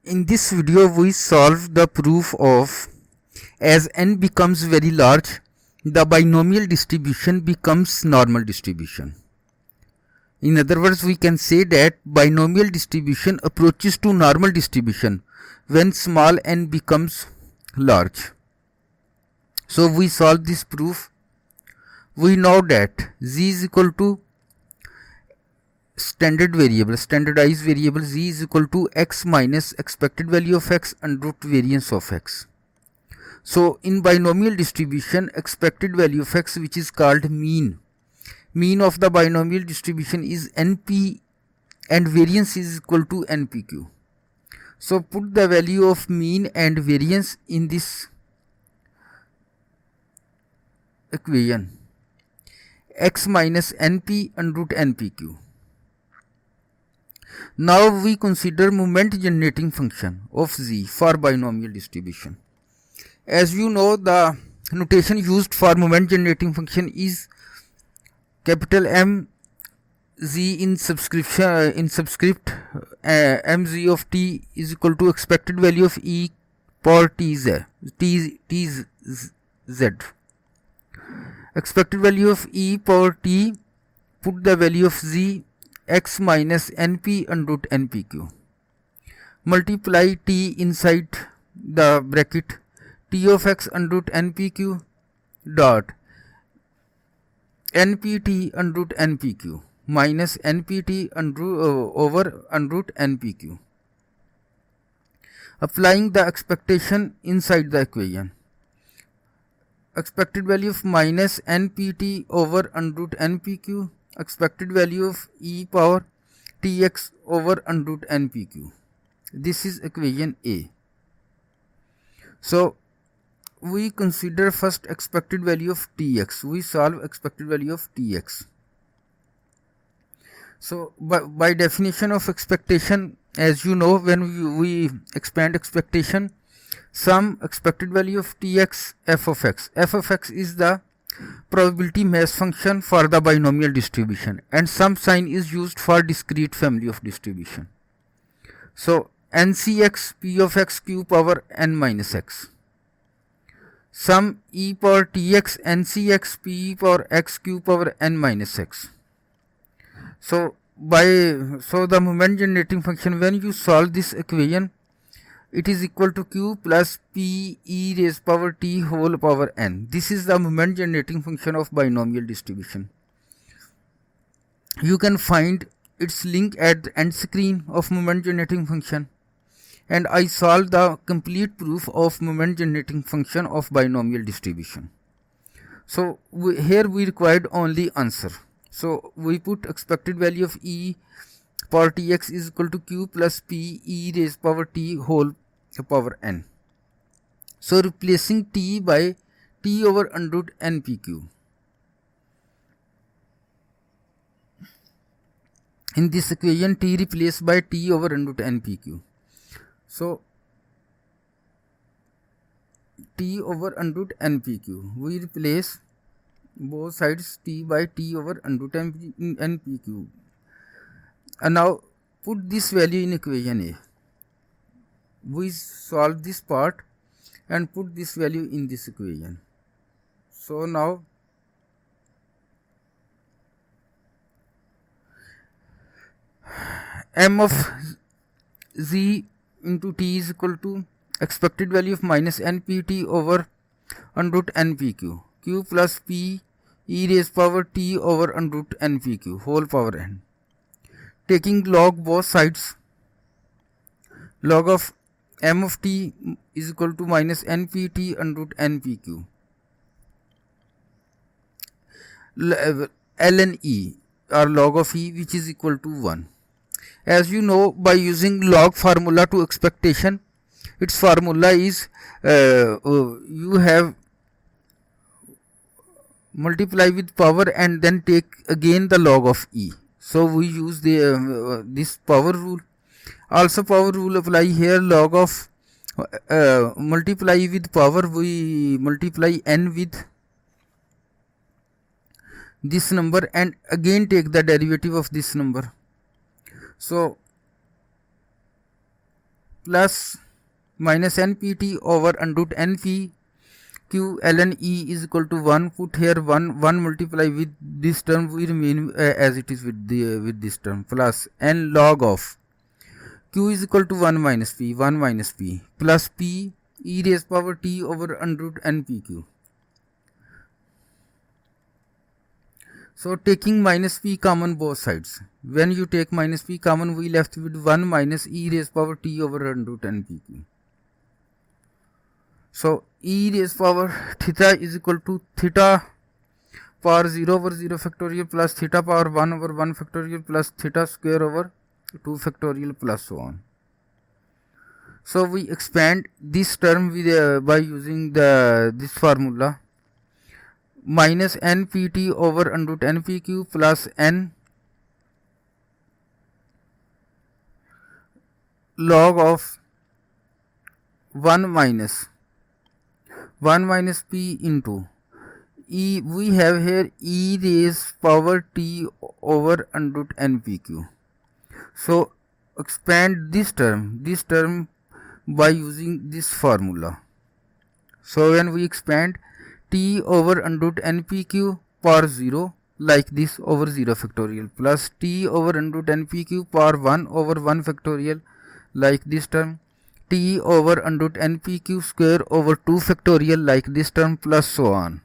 In this video we solve the proof of as n becomes very large, the binomial distribution becomes normal distribution. In other words, we can say that binomial distribution approaches to normal distribution when small n becomes large. So we solve this proof. We know that z is equal to standardized variable z is equal to x minus expected value of x and root variance of x. So in binomial distribution, expected value of x, which is called mean of the binomial distribution, is np and variance is equal to npq. So put the value of mean and variance in this equation, x minus np and root npq. Now we consider moment generating function of z for binomial distribution. As you know, the notation used for moment generating function is capital M z in subscript mz of t is equal to expected value of e power tz. Expected value of e power t, put the value of z, x minus np and root npq. Multiply t inside the bracket, t of x and root npq dot npt and root npq minus npt and over and root npq. Applying the expectation inside the equation, expected value of minus npt over and root npq, expected value of e power tx over and root npq. This is equation A. So we consider first expected value of tx. We solve expected value of tx. So by definition of expectation, as you know, when we expand expectation, some expected value of tx, f of x is the probability mass function for the binomial distribution, and some sign is used for discrete family of distribution. So ncx p of x q power n minus x, some e power tx ncx p power x q power n minus x. So the moment generating function, when you solve this equation, it is equal to q plus p e raised power t whole power n. This is the moment generating function of binomial distribution. You can find its link at the end screen of moment generating function, and I solved the complete proof of moment generating function of binomial distribution. So here we required only answer. So we put expected value of e power tx is equal to q plus p e raised power t whole power n. So replacing t by t over under root npq. In this equation, t replaced by t over under root npq. So t over under root npq, we replace both sides t by t over under root npq. And now put this value in equation A. We solve this part and put this value in this equation. So now m of z into t is equal to expected value of minus npt over under root npq, q plus p e raised power t over under root npq whole power n. Taking log both sides, log of m of t is equal to minus npt under root npq ln e or log of e, which is equal to 1. As you know, by using log formula to expectation, its formula is you have multiply with power and then take again the log of e. So we use the this power rule. Also power rule apply here. Log of multiply with power, we multiply n with this number and again take the derivative of this number. So plus minus npt over under root np q ln e is equal to 1. Put here 1 multiply with this term, we remain as it is with this term, plus n log of q is equal to 1 minus p plus p e raised power t over under root npq. So taking minus p common both sides, when you take minus p common, we left with 1 minus e raised power t over under root npq. So e raised power theta is equal to theta power 0 over 0 factorial plus theta power 1 over 1 factorial plus theta square over 2 factorial plus so on. So we expand this term with by using this formula, minus npt over under root npq plus n log of 1 minus p into e, we have here e raised power t over under root npq. So expand this term by using this formula. So when we expand t over under root npq power 0 like this over 0 factorial plus t over under root npq power 1 over 1 factorial like this term, t over under root npq square over 2 factorial like this term, plus so on.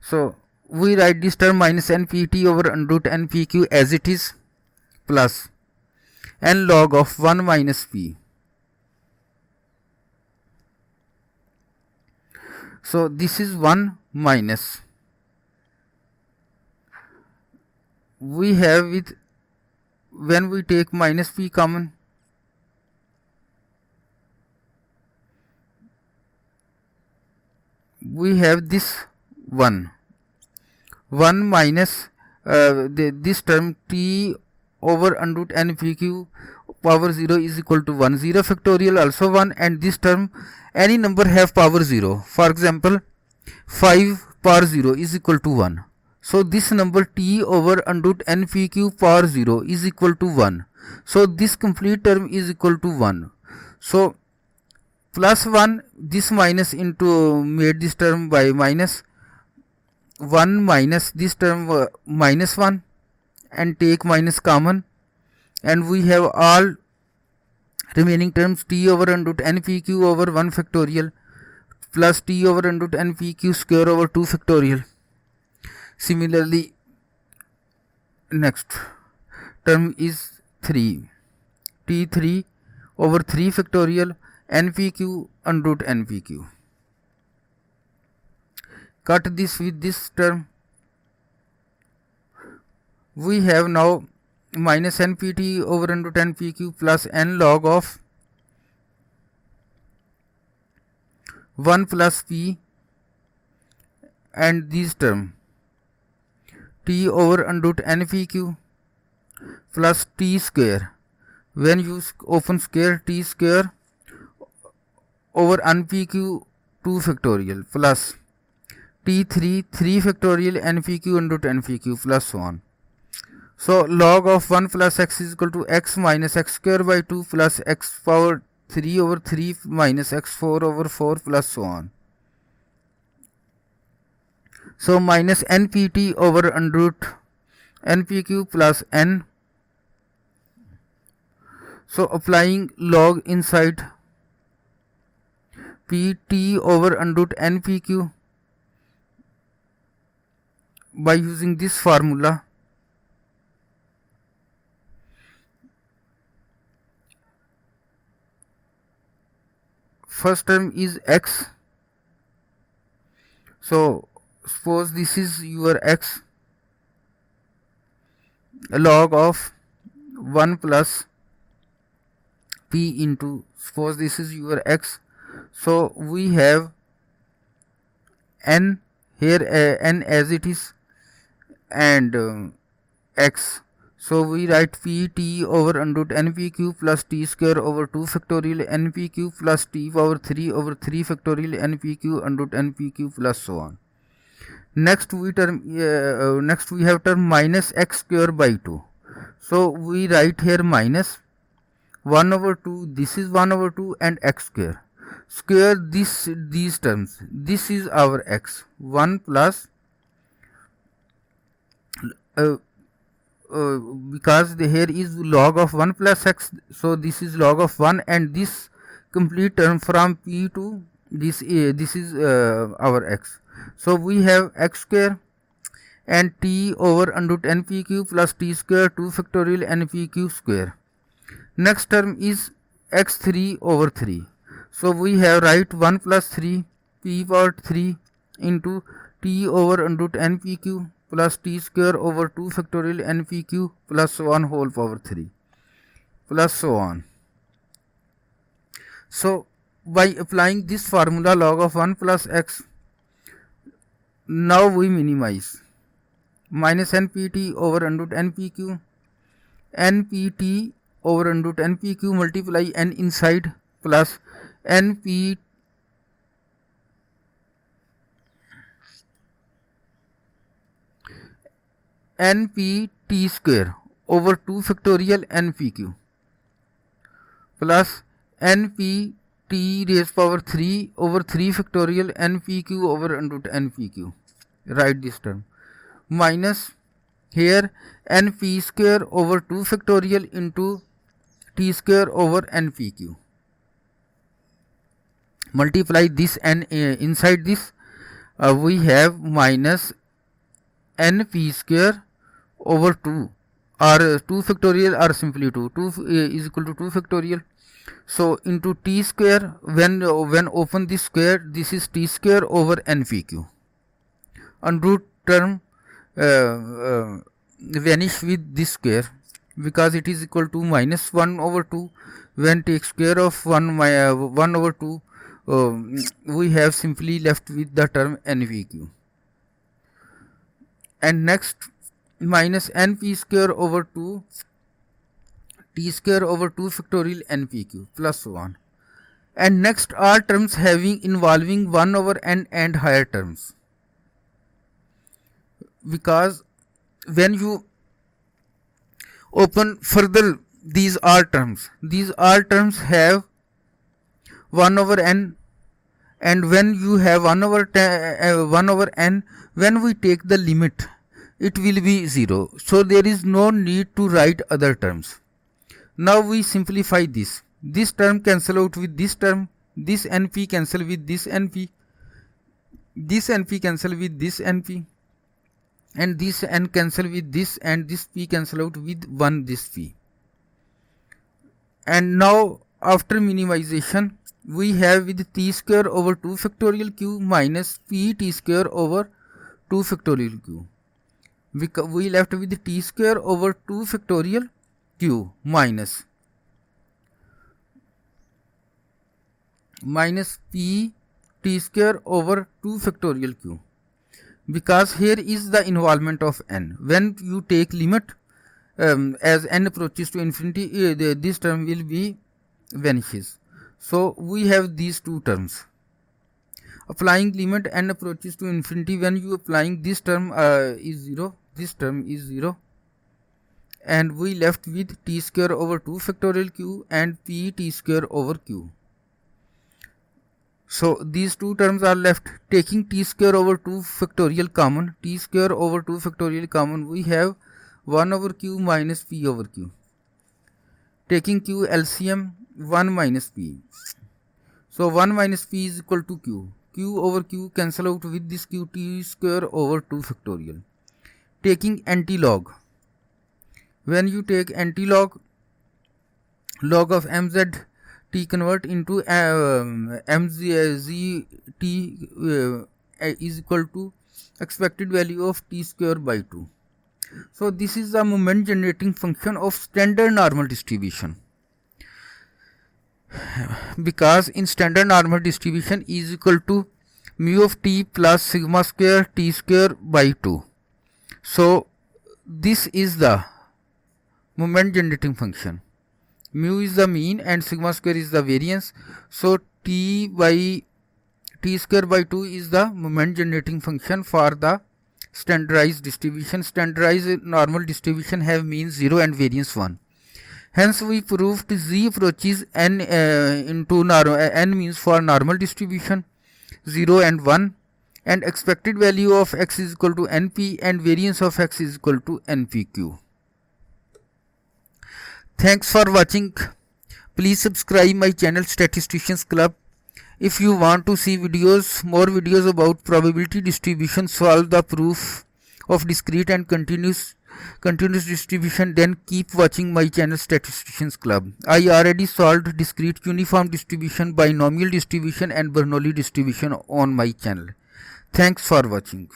So we write this term minus npt over under root npq as it is, plus n log of 1 minus p. So this is 1 minus, we have with, when we take minus p common, we have this 1 minus this term t over under root npq power 0 is equal to 1, 0 factorial also 1, and this term any number have power 0. For example 5 power 0 is equal to 1. So this number t over under root npq power 0 is equal to 1. So this complete term is equal to 1. So plus 1, this minus into made this term by minus 1 minus this term minus 1 and take minus common, and we have all remaining terms t over under root npq over 1 factorial plus t over under root npq square over 2 factorial. Similarly, next term is 3, t3 over 3 factorial npq under root npq. Cut this with this term, we have now minus npt over under root npq plus n log of 1 plus p, and this term t over under root npq plus t square, when you open square, t square over npq 2 factorial plus t3 3 factorial npq under root npq plus so on. So log of 1 plus x is equal to x minus x square by 2 plus x power 3 over 3 minus x4 over 4 plus so on. So minus npt over under root npq plus n. So applying log inside pt over under root npq by using this formula, first term is x. So suppose this is your x, log of 1 plus p into, suppose this is your x. So we have n here, n as it is, and x. So we write pt over under root npq plus t square over 2 factorial npq plus t power 3 over 3 factorial npq under root npq plus so on. Next we have term minus x square by 2. So we write here minus 1 over 2, this is 1 over 2, and x square. Square these terms. This is our x. 1 plus because here is log of 1 plus x, so this is log of 1, and this complete term from p to this is our x. So we have x square and t over under root npq plus t square 2 factorial npq square. Next term is x3 over 3. So we have write 1 plus 3 p power 3 into t over under root npq plus t square over 2 factorial npq plus 1 whole power 3 plus so on. So by applying this formula log of 1 plus x, now we minimize minus npt over under root npq, npt over under root npq multiply n inside plus np t square over 2 factorial npq plus np t raised power 3 over 3 factorial npq over under root npq. Write this term minus here np square over 2 factorial into t square over npq. Multiply this n inside this, we have minus np square over 2 or 2 factorial or simply 2 is equal to 2 factorial. So into t square, when open this square, this is t square over npq. Under root term vanish with this square because it is equal to minus 1 over 2. When take square of 1 over 2, we have simply left with the term npq. And next minus np square over 2 t square over 2 factorial npq plus 1. And next are terms involving 1 over n and higher terms, because when you open further these r terms have 1 over n, and when you have 1 over n, when we take the limit it will be 0, so there is no need to write other terms. Now we simplify this term cancel out with this term, this np cancel with this np, this np cancel with this np, and this n cancel with this, and this p cancel out with 1 this p. And now after minimization we have with t square over 2 factorial q minus p t square over 2 factorial q. We left with t square over 2 factorial q minus p t square over 2 factorial q, because here is the involvement of n. When you take limit as n approaches to infinity, this term will be vanishes. So we have these two terms. Applying limit n approaches to infinity, when you applying this term is 0, this term is 0, and we left with t square over 2 factorial q and p t square over q. So these two terms are left. Taking t square over 2 factorial common, we have 1 over q minus p over q. Taking q LCM, 1 minus p. So 1 minus p is equal to q. Q over q cancel out with this q, t square over 2 factorial. Taking anti-log. When you take anti-log, log of mz t convert into mz t is equal to expected value of t square by 2. So this is the moment generating function of standard normal distribution, because in standard normal distribution is equal to mu of t plus sigma square t square by 2. So this is the moment generating function. Mu is the mean and sigma square is the variance. So t square by 2 is the moment generating function for the standardized distribution. Standardized normal distribution have mean 0 and variance 1. Hence we proved z approaches n n means for normal distribution 0 and 1, and expected value of x is equal to np and variance of x is equal to npq. Thanks for watching. Please subscribe my channel Statisticians Club. If you want to see more videos about probability distribution, solve the proof of discrete and continuous distribution, then keep watching my channel Statisticians Club. I already solved discrete uniform distribution, binomial distribution and Bernoulli distribution on my channel. Thanks for watching.